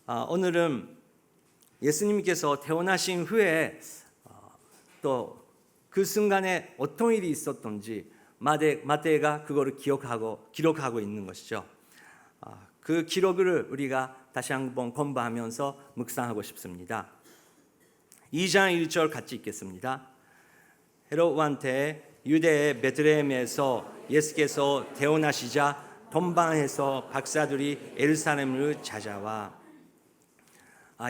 오늘은 예수님께서 태어나신 후에 또 그 순간에 어떤 일이 있었던지 마태가 그거를 기록하고 있는 것이죠. 그 기록을 우리가 다시 한번 공부하면서 묵상하고 싶습니다. 2장 1절 같이 읽겠습니다. 헤롯 왕 때 유대의 베들레헴에서 예수께서 태어나시자 동방에서 박사들이 예루살렘을 찾아와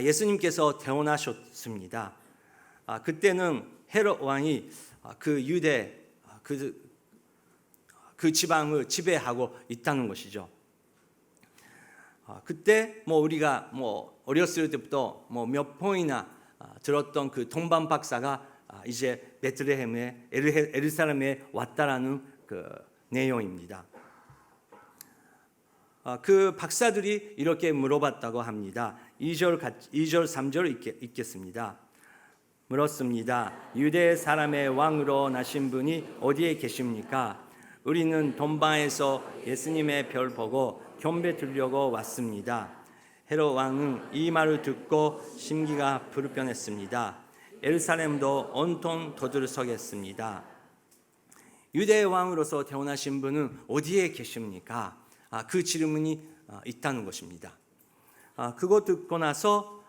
예수님께서 태어나셨습니다. 그때는 헤롯 왕이 그 유대 그 지방을 지배하고 있다는 것이죠. 그때 우리가 어렸을 때부터 몇 번이나 들었던 그 동방 박사가 이제 베들레헴에 예루살렘에 왔다라는 그 내용입니다. 그 박사들이 이렇게 물어봤다고 합니다. 2절 3절 읽겠습니다. 물었습니다. 유대 사람의 왕으로 나신 분이 어디에 계십니까? 우리는 동방에서 예수님의 별 보고 경배 드리려고 왔습니다. 헤롯 왕은 이 말을 듣고 심기가 불편했습니다. 예루살렘도 온통 도들썩했습니다. 유대 왕으로서 태어나신 분은 어디에 계십니까? 그 질문이 있다는 것입니다. 그거 듣고 나서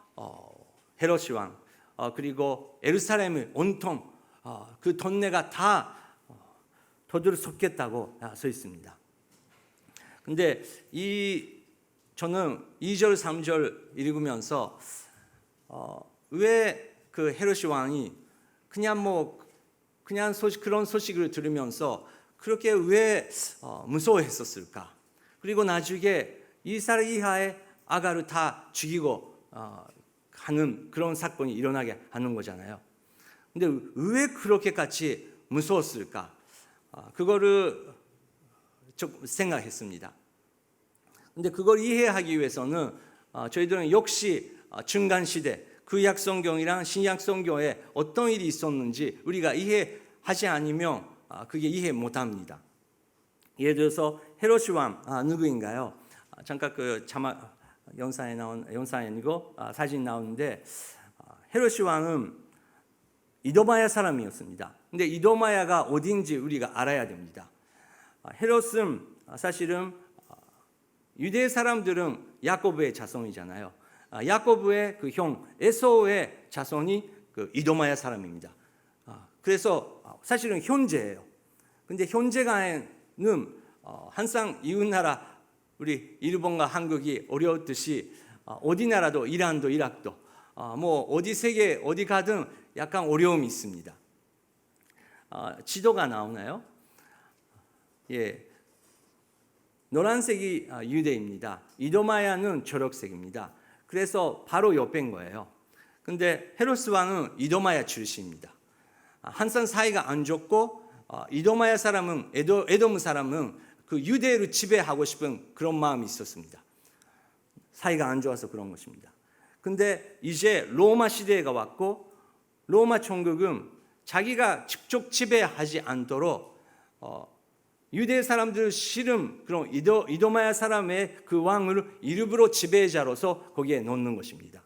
헤롯 왕 그리고 예루살렘을 온통 그 동네가 다 도들썩겠다고 써 있습니다. 근데 저는 2절 3절 읽으면서 왜 그 헤롯 왕이 그런 소식을 들으면서 그렇게 왜 무서워했었을까? 그리고 나중에 2살 이하의 아가를 다 죽이고 하는 그런 사건이 일어나게 하는 거잖아요. 근데 왜 그렇게까지 무서웠을까? 그거를 좀 생각했습니다. 근데 그걸 이해하기 위해서는 저희들은 역시 중간 시대 구약 성경이랑 신약 성경에 어떤 일이 있었는지 우리가 이해하지 않으면 그게 이해 못합니다. 예를 들어서 헤롯 왕 누구인가요? 잠깐 그 자막 영상에 아니고 사진 나오는데 헤롯 왕은 이도마야 사람이었습니다. 근데 이도마야가 어딘지 우리가 알아야 됩니다. 헤롯은 사실은 유대 사람들은 야코브의 자손이잖아요. 야코브의 그 형 에서의 자손이 그 이도마야 사람입니다. 그래서 사실은 형제예요. 근데 형제간에는 항상 이웃나라 우리 일본과 한국이 어려웠듯이 어디 나라도 이란도 이락도 어디 세계 어디 가든 약간 어려움이 있습니다. 지도가 나오나요? 예, 노란색이 유대입니다. 이도마야는 초록색입니다. 그래서 바로 옆인 거예요. 근데 헤롯 왕은 이도마야 출신입니다. 항상 사이가 안 좋고 이도마야 사람은 에돔 사람은 그 유대를 지배하고 싶은 그런 마음이 있었습니다. 사이가 안 좋아서 그런 것입니다. 근데 이제 로마 시대가 왔고 로마 총국은 자기가 직접 지배하지 않도록 유대 사람들 싫은 그런 이도마야 사람의 그 왕을 일부러 지배자로서 거기에 놓는 것입니다.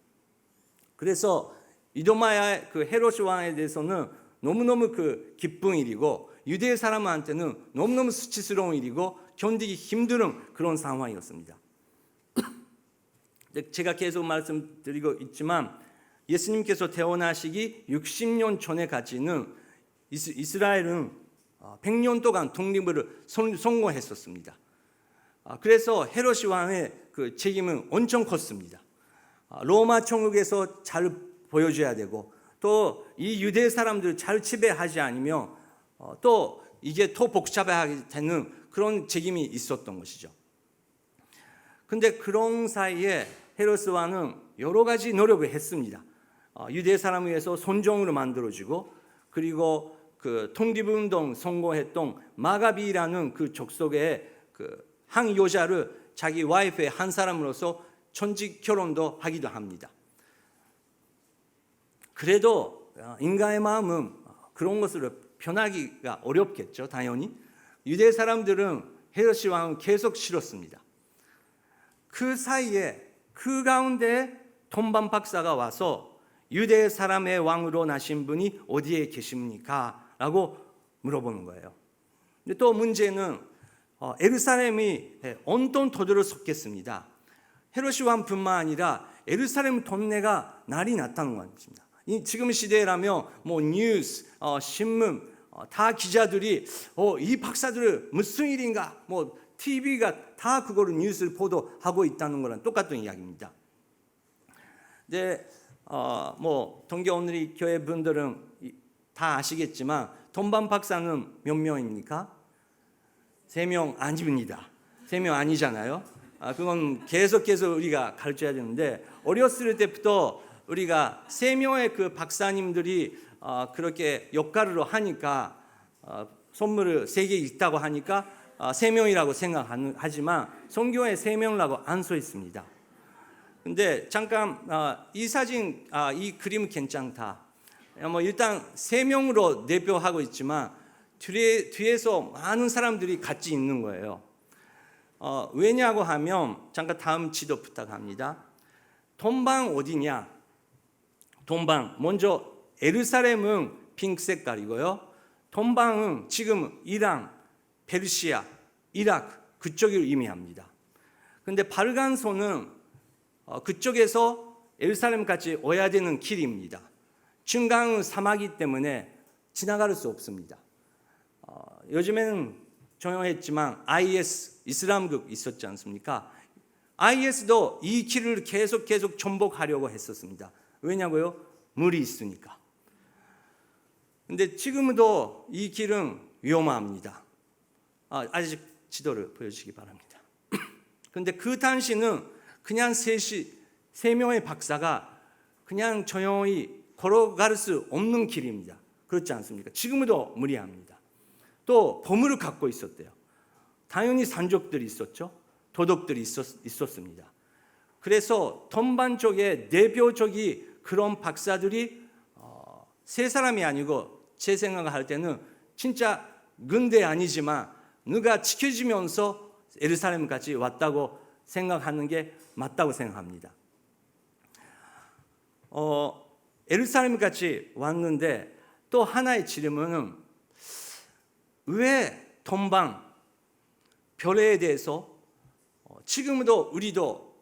그래서 이도마야 그 헤롯 왕에 대해서는 너무너무 그 기쁜 일이고 유대 사람한테는 너무너무 수치스러운 일이고 견디기 힘든 그런 상황이었습니다. 제가 계속 말씀드리고 있지만 예수님께서 태어나시기 60년 전에까지는 이스라엘은 100년 동안 독립을 성공했었습니다. 그래서 헤롯 왕의 그 책임은 엄청 컸습니다. 로마 총국에서 잘 보여줘야 되고 또 이 유대 사람들을 잘 지배하지 않으면 또 이게 더 복잡하게 되는 그런 책임이 있었던 것이죠. 근데 그런 사이에 헤롯 왕은 여러 가지 노력을 했습니다. 유대 사람을 위해서 손정으로 만들어주고 그리고 그 독립운동 성공했던 마가비라는 그 족속의 그 한 여자를 자기 와이프의 한 사람으로서 천직 결혼도 하기도 합니다. 그래도 인간의 마음은 그런 것을 변하기가 어렵겠죠. 당연히 유대 사람들은 헤롯 왕은 계속 싫었습니다. 그 사이에 그 가운데 돈반 박사가 와서 유대 사람의 왕으로 나신 분이 어디에 계십니까? 라고 물어보는 거예요. 근데 또 문제는 예루살렘이 온통 도둑을 섞였습니다. 헤롯이 왕뿐만 아니라 예루살렘 동네가 난리 났다는 것입니다. 지금 시대라면 뭐 뉴스, 신문 다 기자들이 이 박사들 무슨 일인가, 뭐 TV가 다 그거를 뉴스를 보도하고 있다는 거랑 똑같은 이야기입니다. 이제 뭐 동계 오늘의 교회 분들은 다 아시겠지만 돈반 박사는 몇 명입니까? 3명 아닙니다. 3명 아니잖아요. 그건 계속해서 우리가 가르쳐야 되는데, 어렸을 때부터 우리가 3명의 그 박사님들이 그렇게 역할을 하니까 선물을 3개 있다고 하니까 3명이라고 생각하지만 성경에 3명이라고 안 써 있습니다. 근데 잠깐 이 사진, 이 그림 괜찮다. 뭐 일단 3명으로 대표하고 있지만 뒤에서 많은 사람들이 같이 있는 거예요. 왜냐고 하면 잠깐 다음 지도 부탁합니다. 돈방 어디냐? 돈방 먼저 예루살렘은 핑크 색깔이고요. 돈방은 지금 이란, 페르시아, 이라크 그쪽을 의미합니다. 근데 빨간선은 그쪽에서 예루살렘까지 와야 되는 길입니다. 중간은 사막이기 때문에 지나갈 수 없습니다. 요즘에는 조용했지만 IS 이슬람국 있었지 않습니까? IS도 이 길을 계속 정복하려고 했었습니다. 왜냐고요? 물이 있으니까. 근데 지금도 이 길은 위험합니다. 아직 지도를 보여주시기 바랍니다. 근데 그 당시는 그냥 3명의 박사가 그냥 조용히 걸어갈 수 없는 길입니다. 그렇지 않습니까? 지금도 무리합니다. 또 보물을 갖고 있었대요. 당연히 산적들이 있었죠. 도둑들이 있었습니다. 그래서 돈반 쪽에 대표적인 그런 박사들이 세 사람이 아니고 제 생각할 때는 진짜 근대 아니지만 누가 지켜주면서 예루살렘까지 왔다고 생각하는 게 맞다고 생각합니다. 예루살렘까지 왔는데 또 하나의 질문은 왜 돈방 별에 대해서 지금도 우리도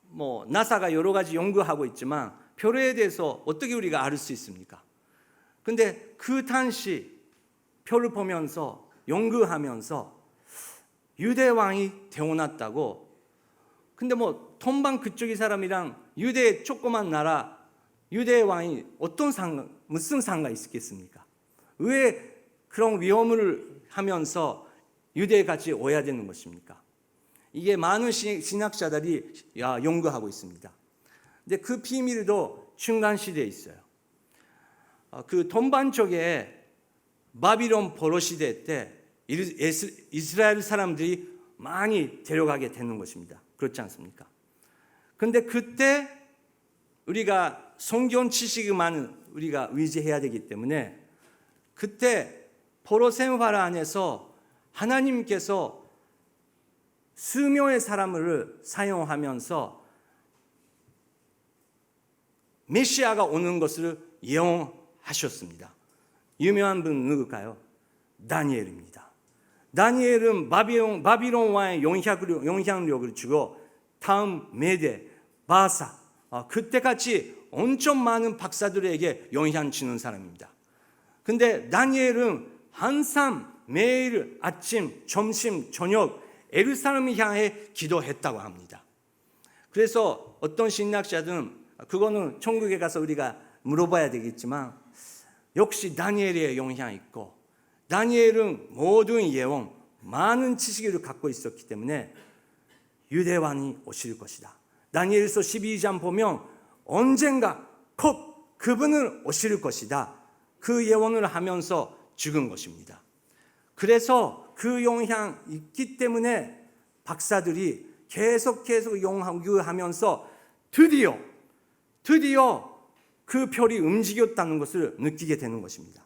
뭐 나사가 여러 가지 연구하고 있지만 별에 대해서 어떻게 우리가 알 수 있습니까? 근데 그 당시 별을 보면서 연구하면서 유대 왕이 태어났다고. 근데 뭐 돈방 그쪽의 사람이랑 유대 조그만 나라 유대 왕이 무슨 상관이 있겠습니까? 왜 그런 위험을 하면서 유대까지 오야 되는 것입니까? 이게 많은 신학자들이 연구하고 있습니다. 근데 그 비밀도 중간 시대에 있어요. 그 돈반 쪽에 바빌론 포로 시대 때 이스라엘 사람들이 많이 데려가게 되는 것입니다. 그렇지 않습니까? 근데 그때 우리가 성경 지식만 우리가 의지해야 되기 때문에 그때 포로 생활 안에서 하나님께서 수명의 사람을 사용하면서 메시아가 오는 것을 예언하셨습니다. 유명한 분 누굴까요? 다니엘입니다. 다니엘은 바빌론 왕의 영향력을 주고 다음 메대, 바사 그때같이 엄청 많은 박사들에게 영향 주는 사람입니다. 근데 다니엘은 항상 매일 아침, 점심, 저녁 예루살렘을 향해 기도했다고 합니다. 그래서 어떤 신학자들은 그거는 천국에 가서 우리가 물어봐야 되겠지만 역시 다니엘의 영향이 있고 다니엘은 모든 예언, 많은 지식을 갖고 있었기 때문에 유대왕이 오실 것이다. 다니엘서 12장 보면 언젠가 곧 그분은 오실 것이다. 그 예언을 하면서 죽은 것입니다. 그래서 그 영향이 있기 때문에 박사들이 계속 연구하면서 드디어 그 별이 움직였다는 것을 느끼게 되는 것입니다.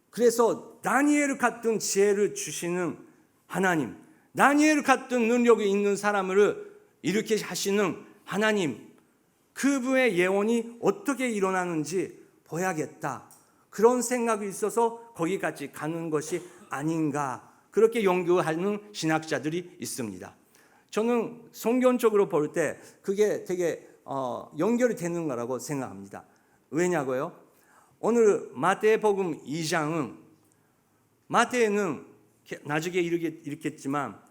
그래서 다니엘 같은 지혜를 주시는 하나님, 다니엘 같은 능력이 있는 사람을 이렇게 하시는 하나님, 그분의 예언이 어떻게 일어나는지 봐야겠다. 그런 생각이 있어서 거기까지 가는 것이 아닌가, 그렇게 연구하는 신학자들이 있습니다. 저는 성경적으로 볼 때 그게 되게 연결이 되는 거라고 생각합니다. 왜냐고요? 오늘 마태복음 2장은, 마태는 나중에 읽겠지만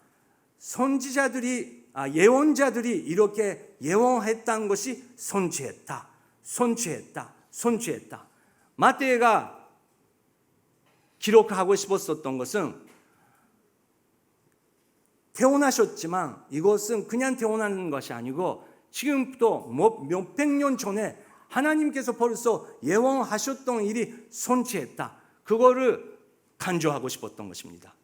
선지자들이 예언자들이 이렇게 예언했다는 것이 선취했다. 마태가 기록하고 싶었었던 것은 태어나셨지만 이것은 그냥 태어나는 것이 아니고 지금부터 몇백 년 전에 하나님께서 벌써 예언하셨던 일이 선취했다. 그거를 강조하고 싶었던 것입니다.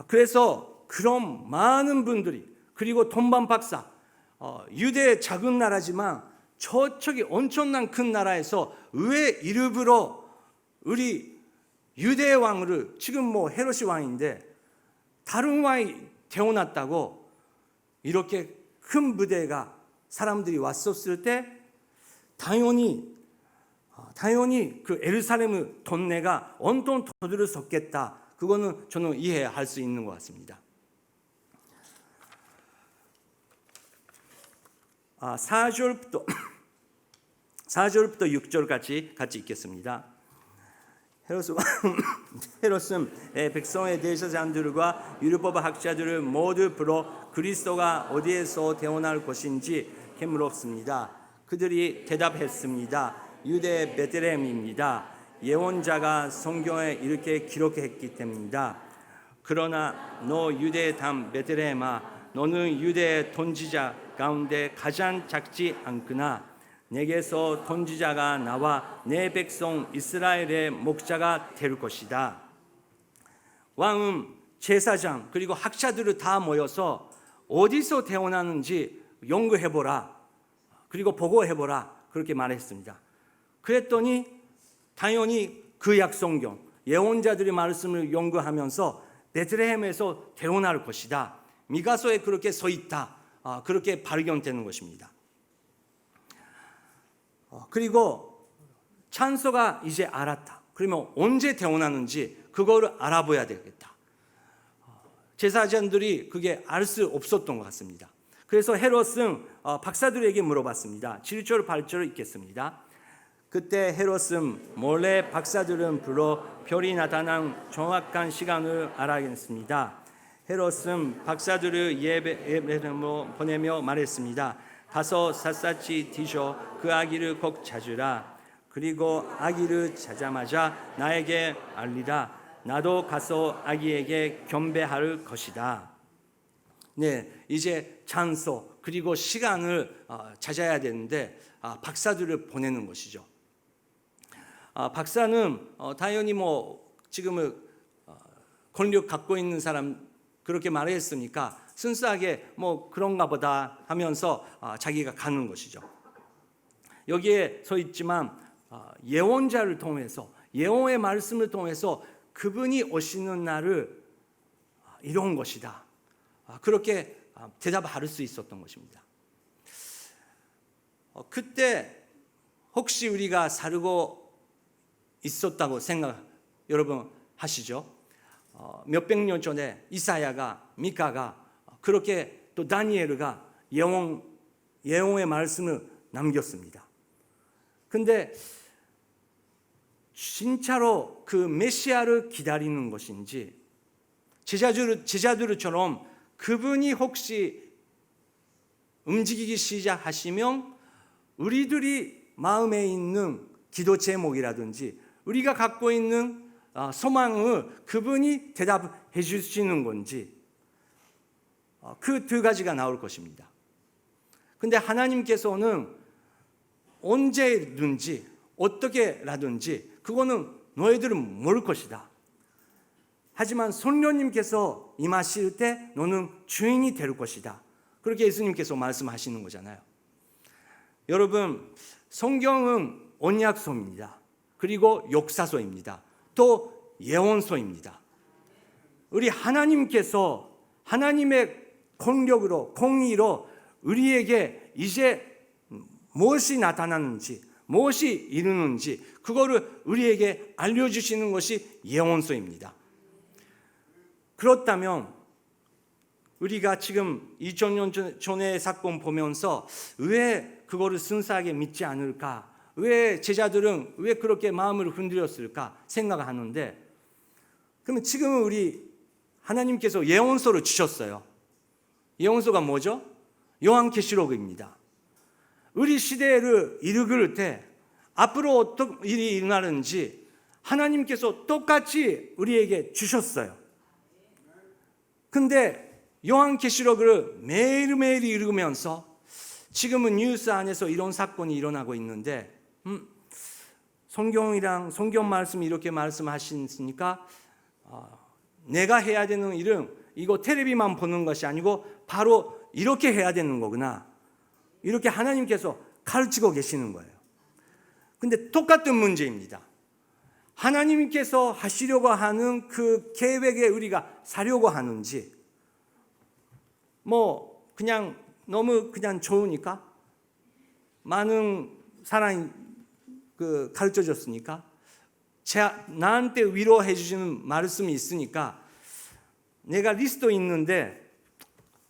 그래서 그런 많은 분들이, 그리고 톰반 박사, 유대 작은 나라지만 저쪽이 엄청난 큰 나라에서 왜 일부러 우리 유대 왕을, 지금 헤롯이 왕인데 다른 왕이 태어났다고 이렇게 큰 무대가 사람들이 왔었을 때 당연히 그 예루살렘의 돈내가 온통 터들었었겠다. 그거는 저는 이해할 수 있는 것 같습니다. 4절부터 6절까지 같이 읽겠습니다. 헤롯은 백성의 대제사장들과 율법 학자들을 모두 불러 그리스도가 어디에서 태어날 것인지 캐물었습니다. 그들이 대답했습니다. 유대 베들레헴입니다. 예언자가 성경에 이렇게 기록했기 때문이다. 그러나 너 유대 담 베들레헴아, 너는 유대 통치자 가운데 가장 작지 않구나. 내게서 통치자가 나와 내 백성 이스라엘의 목자가 될 것이다. 왕은 제사장 그리고 학자들을 다 모여서 어디서 태어나는지 연구해보라, 그리고 보고해보라, 그렇게 말했습니다. 그랬더니 당연히 구약 성경 예언자들의 말씀을 연구하면서 베들레헴에서 태어날 것이다, 미가서에 그렇게 써 있다, 그렇게 발견되는 것입니다. 그리고 찬서가 이제 알았다. 그러면 언제 태어나는지 그거를 알아봐야 되겠다. 제사장들이 그게 알 수 없었던 것 같습니다. 그래서 헤롯은 박사들에게 물어봤습니다. 7절 8절을 읽겠습니다. 그때 헤롯은 몰래 박사들은 불러 별이 나타난 정확한 시간을 알아냈습니다. 헤롯은 박사들을 예배로 보내며 말했습니다. 가서 샅샅이 뒤져 그 아기를 꼭 찾으라. 그리고 아기를 찾자마자 나에게 알리라. 나도 가서 아기에게 경배할 것이다. 네, 이제 장소 그리고 시간을 찾아야 되는데 박사들을 보내는 것이죠. 박사는 당연히 지금은 권력 갖고 있는 사람 그렇게 말했으니까 순수하게 그런가 보다 하면서 자기가 가는 것이죠. 여기에 서 있지만 예언자를 통해서, 예언의 말씀을 통해서 그분이 오시는 날을 이런 것이다, 그렇게 대답할 수 있었던 것입니다. 그때 혹시 우리가 살고 있었다고 생각 여러분 하시죠? 몇백 년 전에 이사야가, 미카가, 그렇게 또 다니엘가 예언의 말씀을 남겼습니다. 근데 진짜로 그 메시아를 기다리는 것인지, 제자들처럼 그분이 혹시 움직이기 시작하시면 우리들이 마음에 있는 기도 제목이라든지 우리가 갖고 있는 소망을 그분이 대답해 주시는 건지, 그 두 가지가 나올 것입니다. 근데 하나님께서는 언제든지 어떻게라든지 그거는 너희들은 모를 것이다. 하지만 성령님께서 임하실 때 너는 주인이 될 것이다. 그렇게 예수님께서 말씀하시는 거잖아요. 여러분, 성경은 언약서입니다. 그리고 역사서입니다. 또 예언서입니다. 우리 하나님께서 하나님의 권력으로 공의로 우리에게 이제 무엇이 나타나는지 무엇이 이루는지 그거를 우리에게 알려주시는 것이 예언서입니다. 그렇다면 우리가 지금 2000년 전의 사건 보면서 왜 그거를 순수하게 믿지 않을까? 왜 제자들은 왜 그렇게 마음을 흔들었을까 생각하는데, 그러면 지금 우리 하나님께서 예언서를 주셨어요. 예언서가 뭐죠? 요한계시록입니다. 우리 시대를 이끌 때 앞으로 어떤 일이 일어나는지 하나님께서 똑같이 우리에게 주셨어요. 근데 요한계시록을 매일매일 읽으면서 지금은 뉴스 안에서 이런 사건이 일어나고 있는데 성경 말씀이 이렇게 말씀하시니까 내가 해야 되는 일은 이거 텔레비만 보는 것이 아니고 바로 이렇게 해야 되는 거구나, 이렇게 하나님께서 가르치고 계시는 거예요. 근데 똑같은 문제입니다. 하나님께서 하시려고 하는 그 계획에 우리가 사려고 하는지, 뭐 그냥 너무 그냥 좋으니까 많은 사람이 가르쳐 줬으니까 나한테 위로해 주시는 말씀이 있으니까 내가 리스트 있는데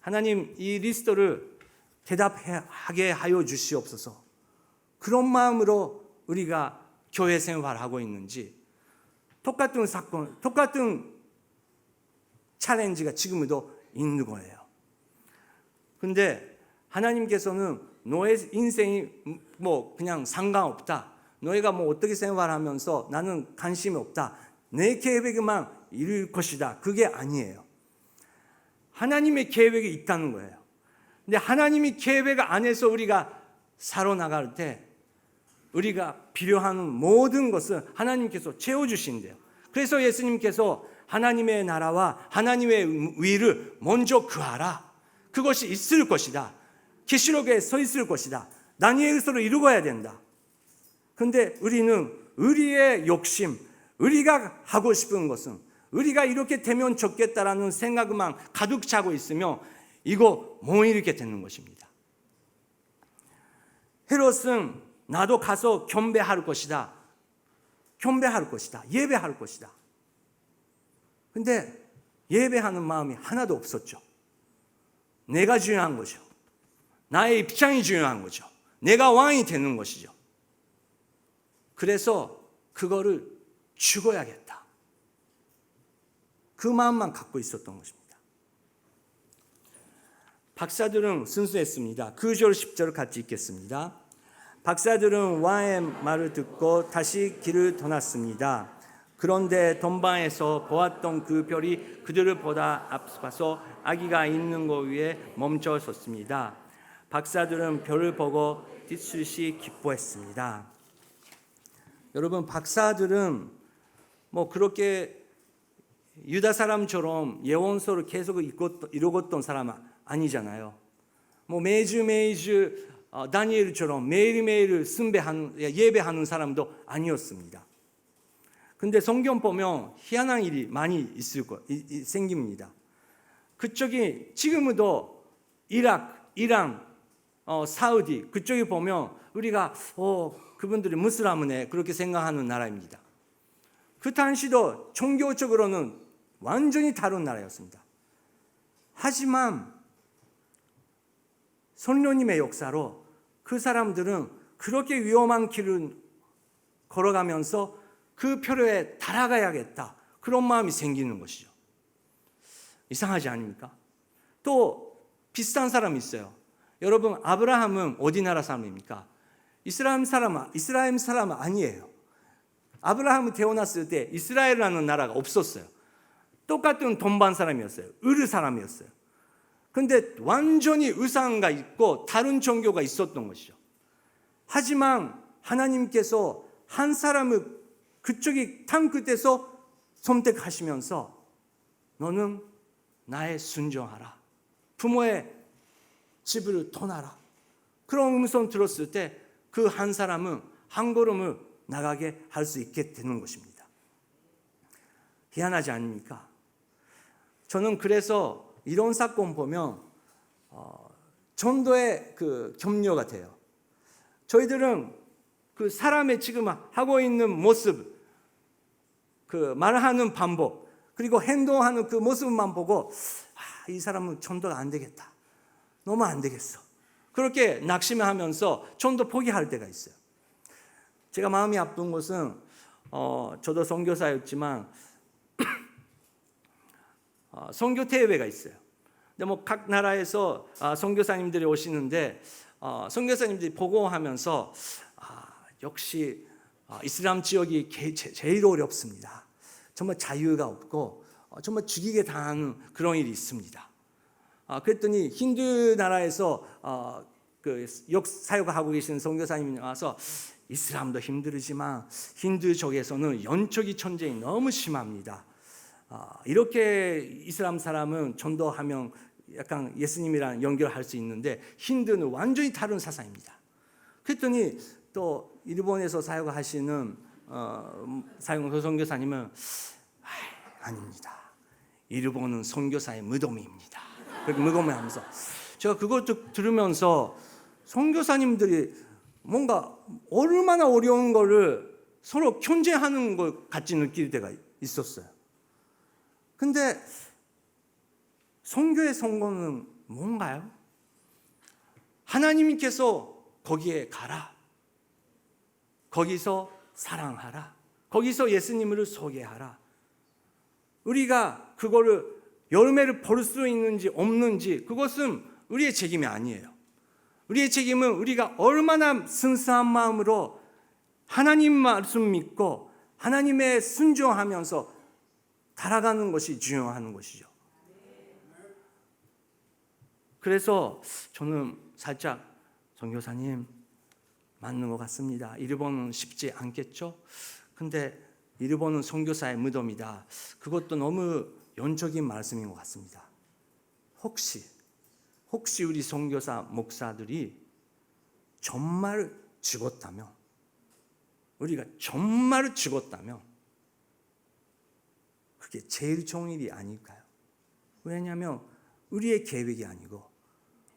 하나님 이 리스트를 대답하게 하여 주시옵소서, 그런 마음으로 우리가 교회 생활하고 있는지, 똑같은 사건, 똑같은 챌린지가 지금도 있는 거예요. 근데 하나님께서는 너의 인생이 뭐 그냥 상관없다, 너희가 뭐 어떻게 생활하면서 나는 관심이 없다, 내 계획만 이룰 것이다, 그게 아니에요. 하나님의 계획이 있다는 거예요. 근데 하나님의 계획 안에서 우리가 살아나갈 때 우리가 필요한 모든 것을 하나님께서 채워주신대요. 그래서 예수님께서 하나님의 나라와 하나님의 의를 먼저 구하라, 그것이 있을 것이다, 계시록에 서 있을 것이다, 다니엘서를 이루어야 된다. 근데 우리는 우리의 욕심, 우리가 하고 싶은 것은 우리가 이렇게 되면 좋겠다라는 생각만 가득 차고 있으며 이거 못 이루게 되는 것입니다. 헤롯은 나도 가서 경배할 것이다, 경배할 것이다, 예배할 것이다. 근데 예배하는 마음이 하나도 없었죠. 내가 중요한 거죠. 나의 입장이 중요한 거죠. 내가 왕이 되는 것이죠. 그래서 그거를 죽어야겠다, 그 마음만 갖고 있었던 것입니다. 박사들은 순수했습니다. 9절 10절 같이 읽겠습니다. 박사들은 왕의 말을 듣고 다시 길을 떠났습니다. 그런데 동방에서 보았던 그 별이 그들을 보다 앞서서 아기가 있는 곳 위에 멈춰 섰습니다. 박사들은 별을 보고 뒷수시 기뻐했습니다. 여러분, 박사들은 뭐 그렇게 유다 사람처럼 예언서를 계속 읽었던 사람은 아니잖아요. 뭐 매주 다니엘처럼 매일매일 예배하는 사람도 아니었습니다. 근데 성경 보면 희한한 일이 많이 생깁니다. 그쪽이 지금도 이란, 사우디 그쪽에 보면 우리가 그분들이 무슬림이네 그렇게 생각하는 나라입니다. 그 당시도 종교적으로는 완전히 다른 나라였습니다. 하지만 성령님의 역사로 그 사람들은 그렇게 위험한 길을 걸어가면서 그 표로에 달아가야겠다, 그런 마음이 생기는 것이죠. 이상하지 않습니까? 또 비슷한 사람이 있어요. 여러분, 아브라함은 어디 나라 사람입니까? 이스라엘 사람은 아니에요. 아브라함이 태어났을 때 이스라엘이라는 나라가 없었어요. 똑같은 동방 사람이었어요. 으르 사람이었어요. 근데 완전히 의상가 있고 다른 종교가 있었던 것이죠. 하지만 하나님께서 한 사람을 그쪽이 땅 끝에서 선택하시면서 너는 나의 순종하라, 부모의 집을 떠나라, 그런 음성 들었을 때 그 한 사람은 한 걸음을 나가게 할 수 있게 되는 것입니다. 희한하지 않습니까? 저는 그래서 이런 사건 보면 전도의 그 격려가 돼요. 저희들은 그 사람의 지금 하고 있는 모습, 그 말하는 방법, 그리고 행동하는 그 모습만 보고 이 사람은 전도가 안 되겠다, 너무 안 되겠어, 그렇게 낙심하면서 전도 포기할 때가 있어요. 제가 마음이 아픈 것은 저도 선교사였지만 선교 대회가 있어요. 근데 뭐 각 나라에서 선교사님들이 오시는데 선교사님들이 보고하면서 역시 이슬람 지역이 제일 어렵습니다. 정말 자유가 없고 정말 죽이게 당하는 그런 일이 있습니다. 그랬더니 힌두 나라에서 그 역사역하고 계시는 선교사님이 와서 이슬람도 힘들지만 힌두 쪽에서는 영적인 전쟁이 너무 심합니다. 이렇게 이슬람 사람은 전도하면 약간 예수님이랑 연결할 수 있는데 힌두는 완전히 다른 사상입니다. 그랬더니 또 일본에서 사역하시는 선교사님은 아닙니다. 일본은 선교사의 무덤입니다. 그렇게 무덤하면서 제가 그것도 들으면서 선교사님들이 뭔가 얼마나 어려운 거를 서로 견제하는 것 같이 느낄 때가 있었어요. 근데 선교의 성공은 뭔가요? 하나님께서 거기에 가라, 거기서 사랑하라, 거기서 예수님을 소개하라. 우리가 그거를 열매를 볼 수 있는지 없는지 그것은 우리의 책임이 아니에요. 우리의 책임은 우리가 얼마나 순수한 마음으로 하나님 말씀 믿고 하나님의 순종하면서 달아가는 것이 중요한 것이죠. 그래서 저는 살짝 선교사님 맞는 것 같습니다. 일본은 쉽지 않겠죠? 근데 일본은 선교사의 무덤이다. 그것도 너무 연적인 말씀인 것 같습니다. 혹시 우리 선교사 목사들이 정말 죽었다면, 우리가 정말 죽었다면 그게 제일 좋은 일이 아닐까요? 왜냐하면 우리의 계획이 아니고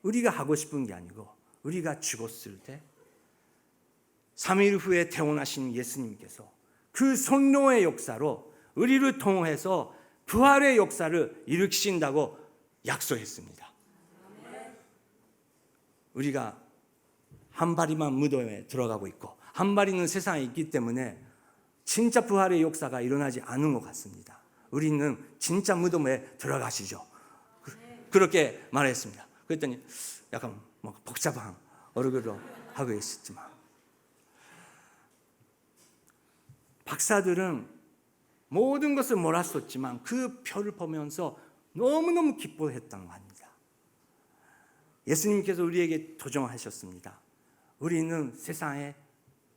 우리가 하고 싶은 게 아니고 우리가 죽었을 때 3일 후에 태어나신 예수님께서 그 성령의 역사로 우리를 통해서 부활의 역사를 일으키신다고 약속했습니다. 우리가 한 발이만 무덤에 들어가고 있고 한 발이는 세상에 있기 때문에 진짜 부활의 역사가 일어나지 않은 것 같습니다. 우리는 진짜 무덤에 들어가시죠. 그렇게 말했습니다. 그랬더니 약간 복잡한 얼굴로 하고 있었지만 박사들은 모든 것을 몰랐었지만 그 표를 보면서 너무너무 기뻐했다고 합니다. 예수님께서 우리에게 도전하셨습니다. 우리는 세상의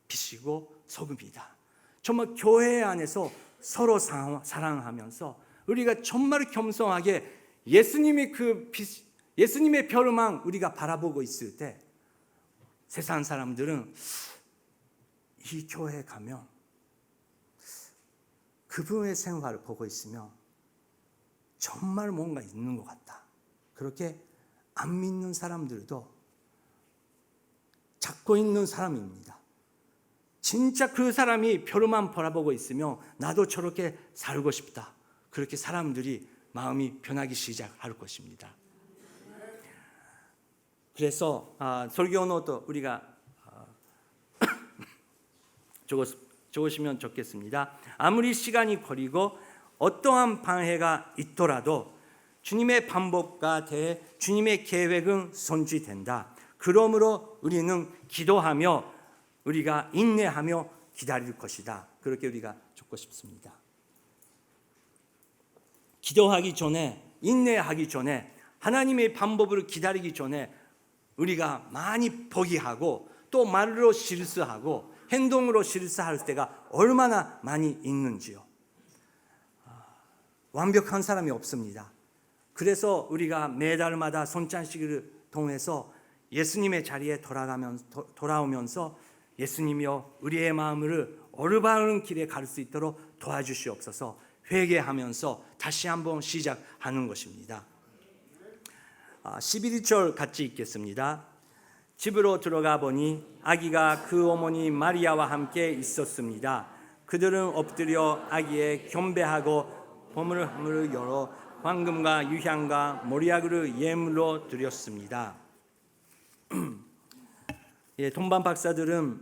빛이고 소금이다. 정말 교회 안에서 서로 사랑하면서 우리가 정말 겸손하게 예수님의 그 빛, 예수님의 별만 우리가 바라보고 있을 때 세상 사람들은 이 교회에 가면 그분의 생활을 보고 있으면 정말 뭔가 있는 것 같다. 그렇게 안 믿는 사람들도 찾고 있는 사람입니다. 진짜 그 사람이 별만 바라보고 있으면 나도 저렇게 살고 싶다. 그렇게 사람들이 마음이 변하기 시작할 것입니다. 그래서 설교 노트 우리가 적으시면 좋겠습니다. 아무리 시간이 걸리고 어떠한 방해가 있더라도 주님의 방법과 대해 주님의 계획은 성취된다. 그러므로 우리는 기도하며 우리가 인내하며 기다릴 것이다. 그렇게 우리가 적고 싶습니다. 기도하기 전에, 인내하기 전에, 하나님의 방법을 기다리기 전에 우리가 많이 포기하고 또 말로 실수하고 행동으로 실수할 때가 얼마나 많이 있는지요. 완벽한 사람이 없습니다. 그래서 우리가 매달마다 손찬식을 통해서 예수님의 자리에 돌아오면서 예수님이여 우리의 마음을 올바른 길에 갈 수 있도록 도와주시옵소서. 회개하면서 다시 한번 시작하는 것입니다. 11절 같이 읽겠습니다. 집으로 들어가 보니 아기가 그 어머니 마리아와 함께 있었습니다. 그들은 엎드려 아기에 겸배하고 보물함을 열어 황금과 유향과 모리아그를 예물로 드렸습니다. 동반 박사들은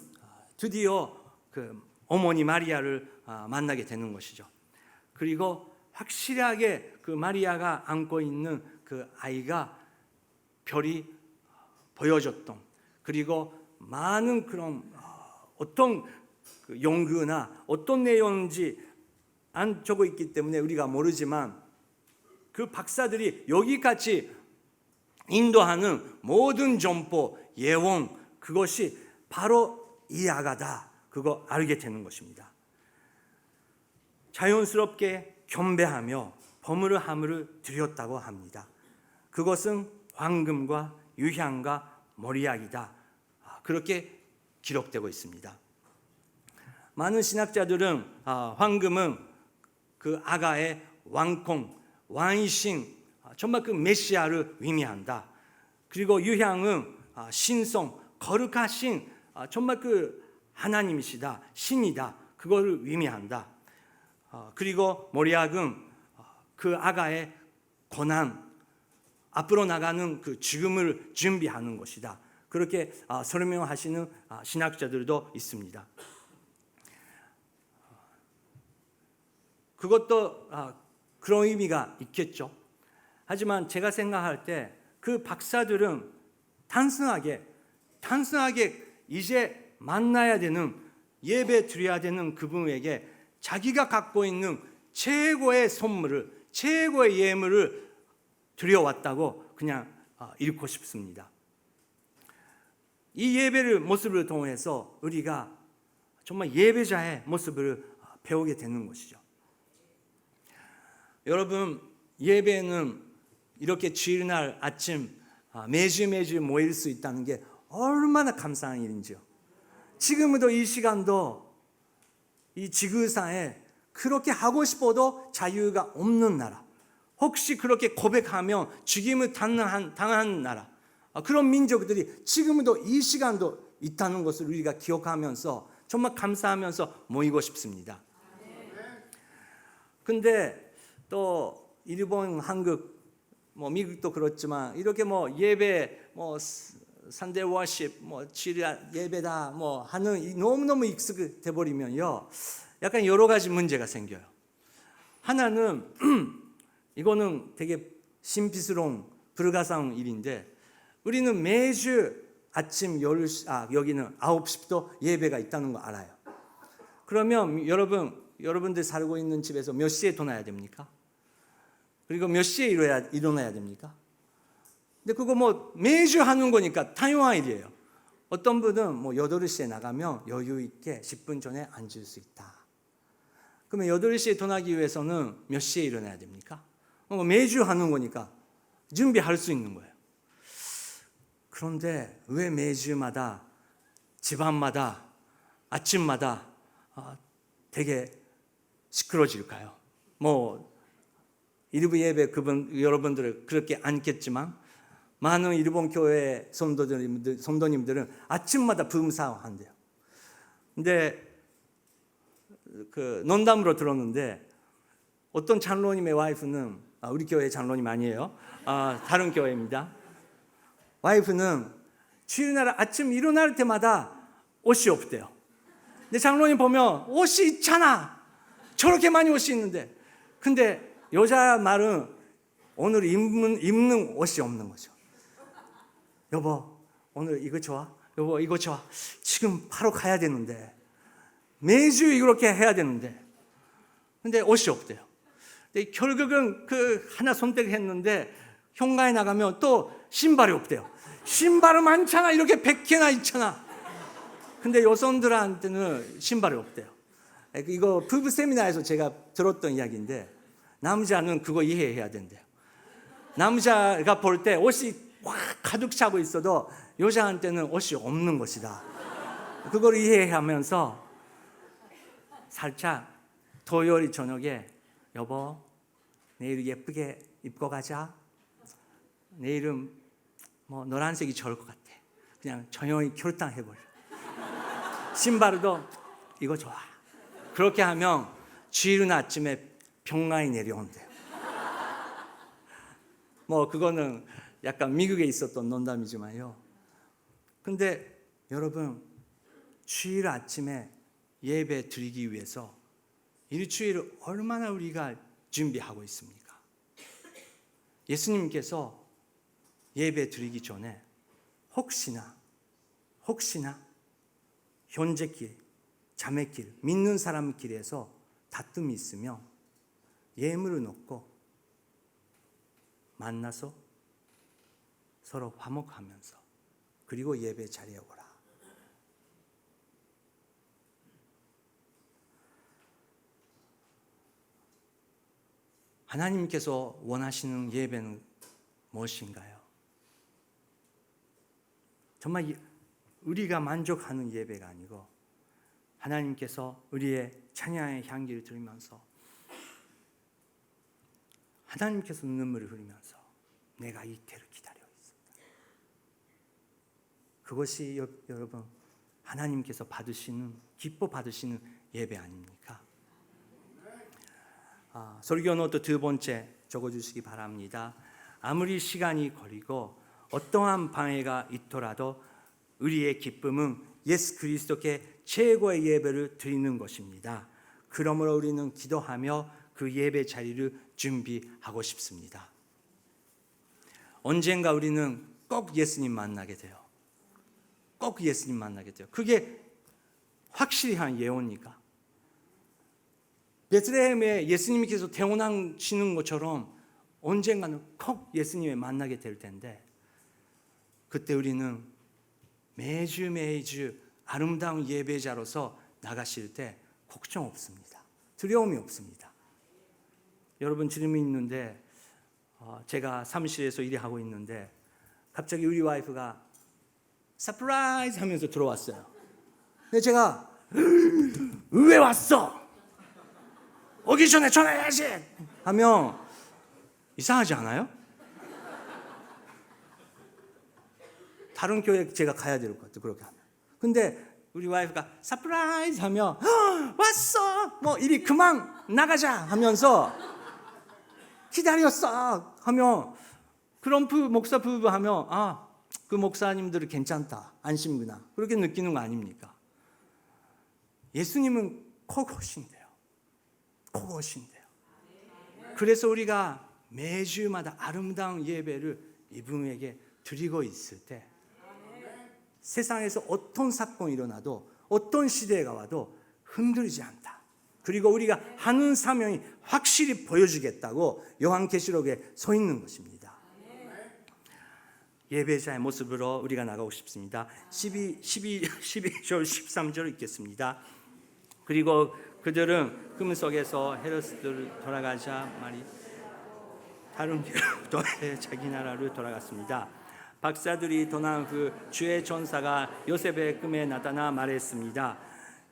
드디어 그 어머니 마리아를 만나게 되는 것이죠. 그리고 확실하게 그 마리아가 안고 있는 그 아이가 별이 보여줬던, 그리고 많은 그런 어떤 연구나 어떤 내용인지 안 적어 있기 때문에 우리가 모르지만 그 박사들이 여기까지 인도하는 모든 정보, 예언, 그것이 바로 이 아가다, 그거 알게 되는 것입니다. 자연스럽게 겸배하며 버무르함을 드렸다고 합니다. 그것은 황금과 유향과 모리약이다, 그렇게 기록되고 있습니다. 많은 신학자들은 황금은 그 아가의 왕콩, 왕이신 정말 그 메시아를 의미한다. 그리고 유향은 신성, 거룩하신 정말 그 하나님이시다, 신이다, 그거를 의미한다. 그리고 모리약은 그 아가의 고난, 앞으로 나가는 그 죽음을 준비하는 것이다, 그렇게 설명하시는 신학자들도 있습니다. 그것도 그런 의미가 있겠죠. 하지만 제가 생각할 때 그 박사들은 단순하게 이제 만나야 되는, 예배 드려야 되는 그분에게 자기가 갖고 있는 최고의 선물을, 최고의 예물을 드려왔다고 그냥 읽고 싶습니다. 이 예배를 모습을 통해서 우리가 정말 예배자의 모습을 배우게 되는 것이죠. 여러분, 예배는 이렇게 주일날 아침 매주 모일 수 있다는 게 얼마나 감사한 일인지요. 지금도 이 시간도 이 지구상에 그렇게 하고 싶어도 자유가 없는 나라, 혹시 그렇게 고백하면 죽임을 당한 나라, 그런 민족들이 지금도 이 시간도 있다는 것을 우리가 기억하면서 정말 감사하면서 모이고 싶습니다. 근데 또 일본, 한국, 미국도 그렇지만 이렇게 예배, 산데이 워십, 주일 예배다 하는 너무너무 익숙해 버리면요, 약간 여러 가지 문제가 생겨요. 하나는 이거는 되게 신비스러운 불가사의 일인데, 우리는 매주 아침 여기는 9시부터 예배가 있다는 거 알아요. 그러면 여러분들 살고 있는 집에서 몇 시에 일어나야 됩니까? 그리고 몇 시에 일어나야 됩니까? 근데 그거 매주 하는 거니까 당연한 일이에요. 어떤 분은 8시에 나가면 여유 있게 10분 전에 앉을 수 있다. 그러면 8시에 일어나기 위해서는 몇 시에 일어나야 됩니까? 매주 하는 거니까 준비할 수 있는 거예요. 그런데 왜 매주마다, 집안마다, 아침마다 되게 시끄러질까요? 일부 예배 여러분들은 그렇게 않겠지만 많은 일본 교회 성도님들은 아침마다 부음사한대요. 근데 농담으로 들었는데 어떤 장로님의 와이프는, 우리 교회 장로님 아니에요, 다른 교회입니다. 와이프는 주일날 아침 일어날 때마다 옷이 없대요. 근데 장로님 보면 옷이 있잖아, 저렇게 많이 옷이 있는데, 근데 여자 말은 오늘 입는 옷이 없는 거죠. 여보, 오늘 이거 좋아? 여보, 이거 좋아? 지금 바로 가야 되는데, 매주 이렇게 해야 되는데, 근데 옷이 없대요. 근데 결국은 하나 선택했는데 현관에 나가면 또 신발이 없대요. 신발은 많잖아, 이렇게 100개나 있잖아. 근데 여성들한테는 신발이 없대요. 이거 부부 세미나에서 제가 들었던 이야기인데, 남자는 그거 이해해야 된대요. 남자가 볼 때 옷이 확 가득 차고 있어도 여자한테는 옷이 없는 것이다, 그걸 이해하면서 살짝 토요일 저녁에 여보, 내일 예쁘게 입고 가자. 내일은 뭐 노란색이 좋을 것 같아. 그냥 조용히 결단해버려. 신발도 이거 좋아. 그렇게 하면 주일 아침에 평강이 내려온대요. 뭐 그거는 약간 미국에 있었던 농담이지만요. 근데 여러분, 주일 아침에 예배 드리기 위해서 일주일을 얼마나 우리가 준비하고 있습니까? 예수님께서 예배 드리기 전에 혹시나 형제길, 자매길, 믿는 사람길에서 다툼이 있으면 예물을 놓고 만나서 서로 화목하면서 그리고 예배 자리에 오라. 하나님께서 원하시는 예배는 무엇인가요? 정말 우리가 만족하는 예배가 아니고 하나님께서 우리의 찬양의 향기를 들으면서 하나님께서 눈물을 흘리면서 내가 이 때를 기다리고 있습니다. 그것이 여러분 하나님께서 기뻐 받으시는 예배 아닙니까? 설교 노트 두 번째 적어주시기 바랍니다. 아무리 시간이 걸리고 어떠한 방해가 있더라도 우리의 기쁨은 예수 그리스도께 최고의 예배를 드리는 것입니다. 그러므로 우리는 기도하며 그 예배 자리를 준비하고 싶습니다. 언젠가 우리는 꼭 예수님 만나게 돼요. 꼭 예수님 만나게 돼요. 그게 확실히 한 예언이니까. 베들레헴에 예수님께서 태어나시는 것처럼 언젠가는 꼭 예수님을 만나게 될 텐데 그때 우리는 매주 아름다운 예배자로서 나가실 때 걱정 없습니다. 두려움이 없습니다. 여러분 질문이 있는데 제가 사무실에서 일하고 있는데 갑자기 우리 와이프가 서프라이즈 하면서 들어왔어요. 근데 제가 왜 왔어? 오기 전에 전화해야지 하면 이상하지 않아요? 다른 교회 제가 가야 될 것 같아요. 그렇게 하면. 근데 우리 와이프가 서프라이즈 하면 왔어 뭐 이리 그만 나가자 하면서 기다렸어 하면 그런 목사 부부 하면 그 목사님들은 괜찮다 안심구나 그렇게 느끼는 거 아닙니까? 예수님은 꼭 오신대요. 꼭 오신대요. 그래서 우리가 매주마다 아름다운 예배를 이분에게 드리고 있을 때 세상에서 어떤 사건이 일어나도 어떤 시대가 와도 흔들리지 않다. 그리고 우리가 하는 사명이 확실히 보여주겠다고 요한계시록에 서 있는 것입니다. 예배자의 모습으로 우리가 나가고 싶습니다. 12절 13절 읽겠습니다. 그리고 그들은 금 속에서 헤롯을 돌아가자 말이 다른 길로 자기 나라로 돌아갔습니다. 박사들이 떠난 후 주의 전사가 요셉의 꿈에 나타나 말했습니다.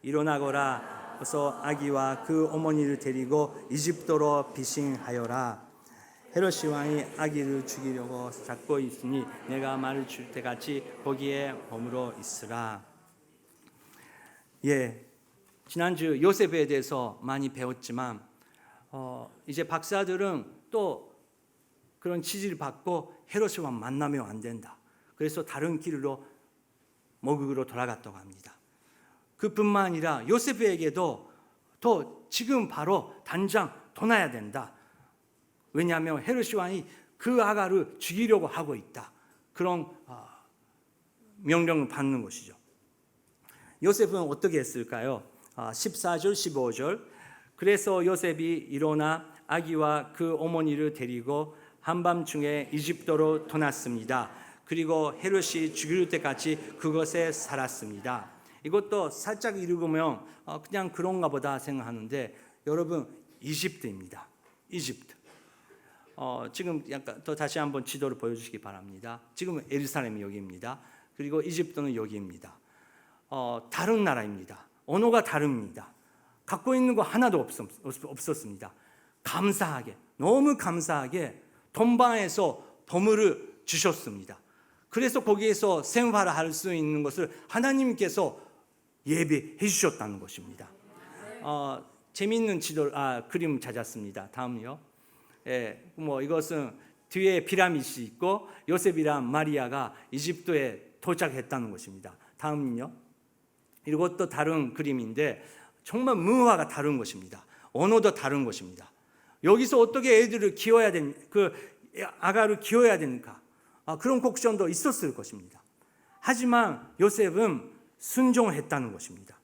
일어나거라. 어서 아기와 그 어머니를 데리고 이집트로 피신하여라. 헤롯 왕이 아기를 죽이려고 잡고 있으니 내가 말을 줄 때까지 거기에 머물러 있으라. 지난주 요셉에 대해서 많이 배웠지만 이제 박사들은 또 그런 지지를 받고 헤롯과 만나면 안 된다. 그래서 다른 길로 모국으로 돌아갔다고 합니다. 그뿐만 아니라 요셉에게도 또 지금 바로 당장 떠나야 된다. 왜냐하면 헤롯 왕이 그 아가를 죽이려고 하고 있다. 그런 명령을 받는 것이죠. 요셉은 어떻게 했을까요? 14절 15절 그래서 요셉이 일어나 아기와 그 어머니를 데리고 한밤중에 이집트로 떠났습니다. 그리고 헤롯이 죽일 때까지 그곳에 살았습니다. 이것도 살짝 읽으면 그냥 그런가 보다 생각하는데 여러분 이집트입니다. 이집트. 지금 약간 더 다시 한번 지도를 보여주시기 바랍니다. 지금 예루살렘이 여기입니다. 그리고 이집트는 여기입니다. 다른 나라입니다. 언어가 다릅니다. 갖고 있는 거 하나도 없었습니다. 감사하게, 너무 감사하게 돈방에서 보물을 주셨습니다. 그래서 거기에서 생활을 할 수 있는 것을 하나님께서 예비해 주셨다는 것입니다. 재미있는 그림 찾았습니다. 다음요. 이것은 뒤에 피라미드이 있고 요셉이랑 마리아가 이집트에 도착했다는 것입니다. 다음은요. 이것도 다른 그림인데 정말 문화가 다른 것입니다. 언어도 다른 것입니다. 여기서 어떻게 애들을 키워야 아가를 키워야 되니까 그런 걱정도 있었을 것입니다. 하지만 요셉은 순종했다는 것입니다.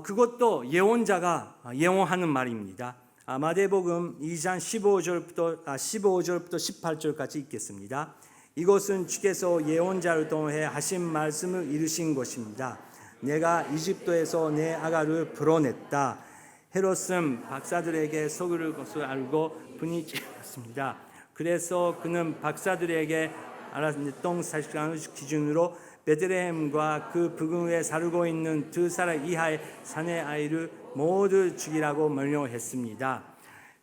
그것도 예언자가 예언하는 말입니다. 마태복음 2장 15절부터 18절까지 읽겠습니다. 이것은 주께서 예언자를 통해 하신 말씀을 이루신 것입니다. 내가 이집트에서 내 아가를 풀어냈다. 헤롯은 박사들에게 속을 것을 알고 분이 찔렸습니다. 그래서 그는 박사들에게 알았던 사실을 기준으로 베들레헴과 그 부근에 살고 있는 2살 이하의 사내 아이를 모두 죽이라고 명령했습니다.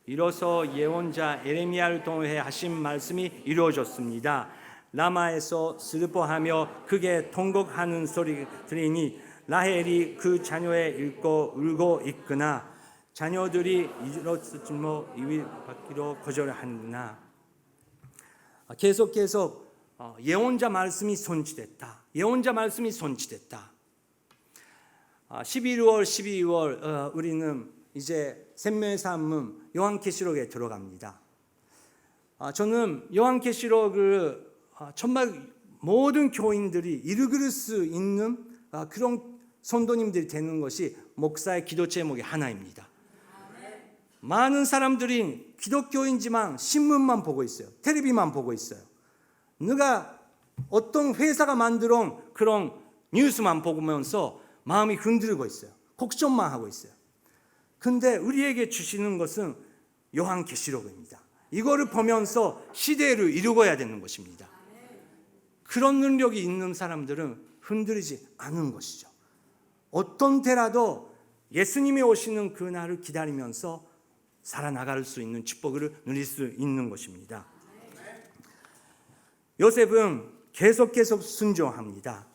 이로써 예언자 에레미야를 통해 하신 말씀이 이루어졌습니다. 라마에서 슬퍼하며 크게 통곡하는 소리 들리니 라헬이 그 자녀의 읽고 울고 있구나. 자녀들이 이렇지모 이위 받기로 거절하는구나. 계속 예언자 말씀이 손치됐다. 예언자 말씀이 손치됐다. 11월, 12월 우리는 이제 생명의 삶은 요한계시록에 들어갑니다. 저는 요한계시록을 정말 모든 교인들이 읽을 수 있는 그런 성도님들이 되는 것이 목사의 기도 제목의 하나입니다. 많은 사람들이 기독교인지만 신문만 보고 있어요. 텔레비만 보고 있어요. 누가 어떤 회사가 만들어 그런 뉴스만 보면서 마음이 흔들고 있어요. 걱정만 하고 있어요. 근데 우리에게 주시는 것은 요한계시록입니다. 이거를 보면서 시대를 이루어야 되는 것입니다. 그런 능력이 있는 사람들은 흔들리지 않은 것이죠. 어떤 때라도 예수님이 오시는 그날을 기다리면서 살아나갈 수 있는 축복을 누릴 수 있는 것입니다. 요셉은 계속 순종합니다.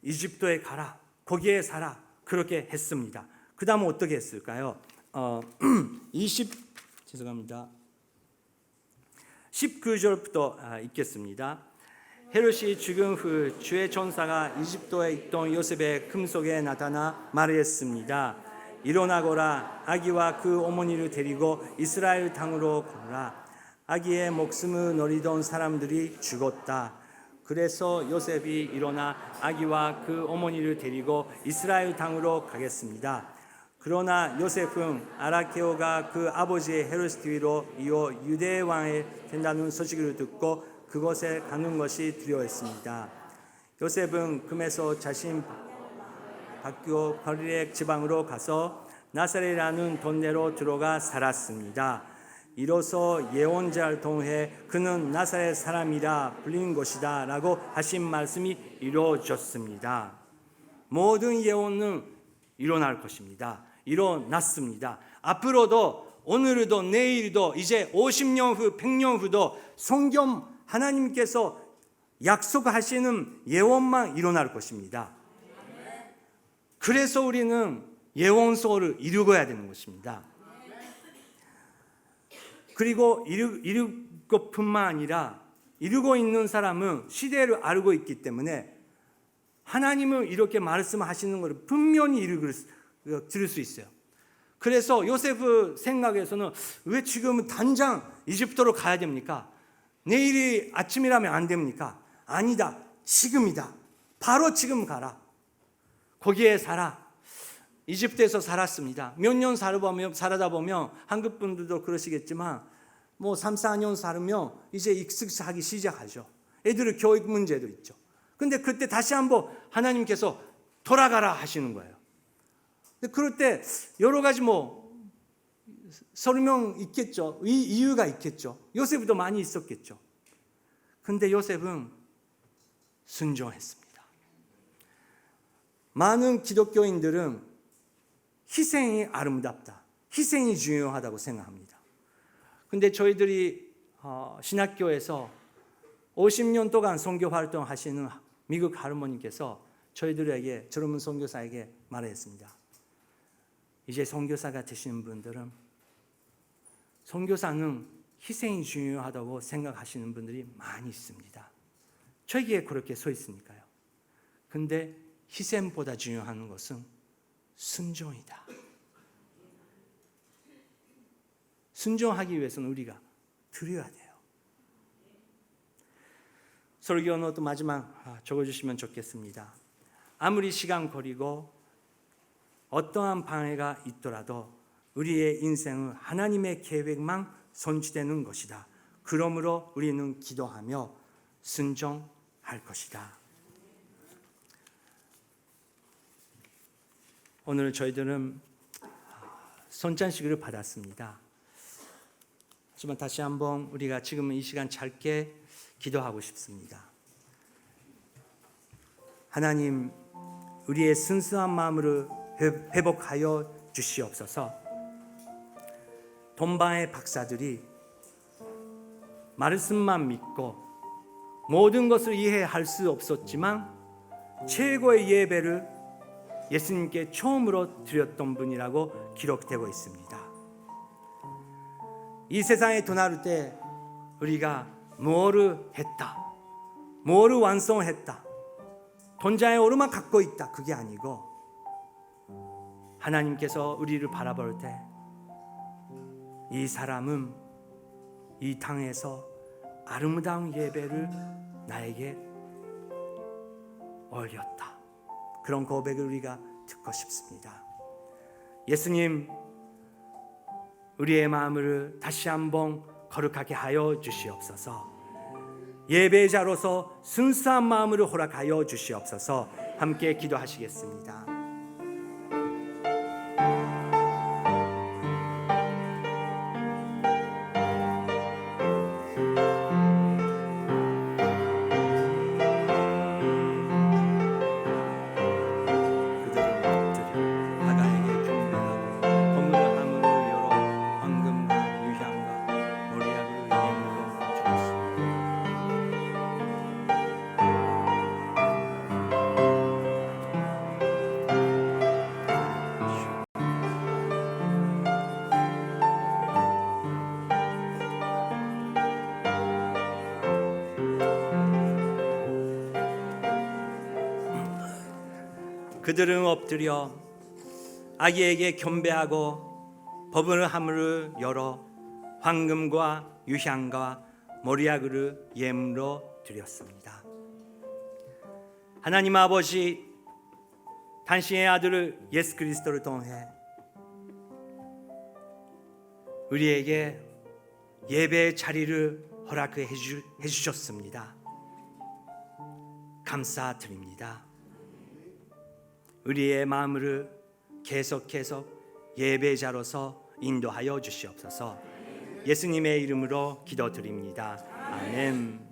이집트에 가라, 거기에 살아, 그렇게 했습니다. 그 다음 어떻게 했을까요? 19절부터 읽겠습니다. 헤롯이 죽은 후 주의 천사가 이집트에 있던 요셉의 금속에 나타나 말했습니다. 일어나거라, 아기와 그 어머니를 데리고 이스라엘 땅으로 가라. 아기의 목숨을 노리던 사람들이 죽었다. 그래서 요셉이 일어나 아기와 그 어머니를 데리고 이스라엘 땅으로 가겠습니다. 그러나 요셉은 아라케오가 그 아버지의 헤롯 뒤로 이어 유대 왕이 된다는 소식을 듣고 그곳에 가는 것이 두려웠습니다. 요셉은 금에서 자신 밖으로 갈릴리 지방으로 가서 나사렛이라는 동네로 들어가 살았습니다. 이로써 예언자를 통해 그는 나사렛 사람이라 불린 것이다 라고 하신 말씀이 이루어졌습니다. 모든 예언은 일어날 것입니다. 일어났습니다. 앞으로도 오늘도 내일도 이제 50년 후 100년 후도 성경 하나님께서 약속하시는 예언만 일어날 것입니다. 그래서 우리는 예언서를 읽어야 되는 것입니다. 그리고 읽을 것뿐만 아니라 읽고 있는 사람은 시대를 알고 있기 때문에 하나님은 이렇게 말씀하시는 것을 분명히 들을 수 있어요. 그래서 요셉의 생각에서는 왜 지금 당장 이집트로 가야 됩니까? 내일이 아침이라면 안 됩니까? 아니다, 지금이다. 바로 지금 가라. 거기에 살아. 이집트에서 살았습니다. 몇 년 살다 보면 한국 분들도 그러시겠지만 3, 4년 살면 이제 익숙하기 시작하죠. 애들의 교육 문제도 있죠. 근데 그때 다시 한번 하나님께서 돌아가라 하시는 거예요. 근데 그럴 때 여러 가지 설명 있겠죠. 이유가 있겠죠. 요셉도 많이 있었겠죠. 근데 요셉은 순종했습니다. 많은 기독교인들은 희생이 아름답다, 희생이 중요하다고 생각합니다. 근데 저희들이 신학교에서 50년 동안 선교 활동하시는 미국 할머니께서 저희들에게, 젊은 선교사에게 말했습니다. 이제 선교사가 되시는 분들은 선교사는 희생이 중요하다고 생각하시는 분들이 많이 있습니다. 저에게 그렇게 서 있으니까요. 근데 희생보다 중요한 것은 순종이다. 순종하기 위해서는 우리가 드려야 돼요. 설교 노트 마지막 적어주시면 좋겠습니다. 아무리 시간 걸리고 어떠한 방해가 있더라도 우리의 인생은 하나님의 계획만 성취되는 것이다. 그러므로 우리는 기도하며 순종할 것이다. 오늘 저희들은 손찬식을 받았습니다. 하지만 다시 한번 우리가 지금 이 시간 짧게 기도하고 싶습니다. 하나님, 우리의 순수한 마음을 회복하여 주시옵소서. 돈방의 박사들이 말씀만 믿고 모든 것을 이해할 수 없었지만 최고의 예배를 예수님께 처음으로 드렸던 분이라고 기록되고 있습니다. 이 세상에 도나를 때 우리가 뭐를 했다, 뭐를 완성했다, 돈자의 오르막 갖고 있다, 그게 아니고 하나님께서 우리를 바라볼 때 이 사람은 이 땅에서 아름다운 예배를 나에게 올렸다, 그런 고백을 우리가 듣고 싶습니다. 예수님, 우리의 마음을 다시 한번 거룩하게 하여 주시옵소서. 예배자로서 순수한 마음으로 허락하여 주시옵소서. 함께 기도하시겠습니다. 그들은 엎드려 아기에게 경배하고 법을 하물을 열어 황금과 유향과 모리아그를 예물로 드렸습니다. 하나님 아버지, 당신의 아들을 예수 그리스도를 통해 우리에게 예배의 자리를 허락해 주셨습니다. 감사드립니다. 우리의 마음을 계속 예배자로서 인도하여 주시옵소서. 예수님의 이름으로 기도드립니다. 아멘.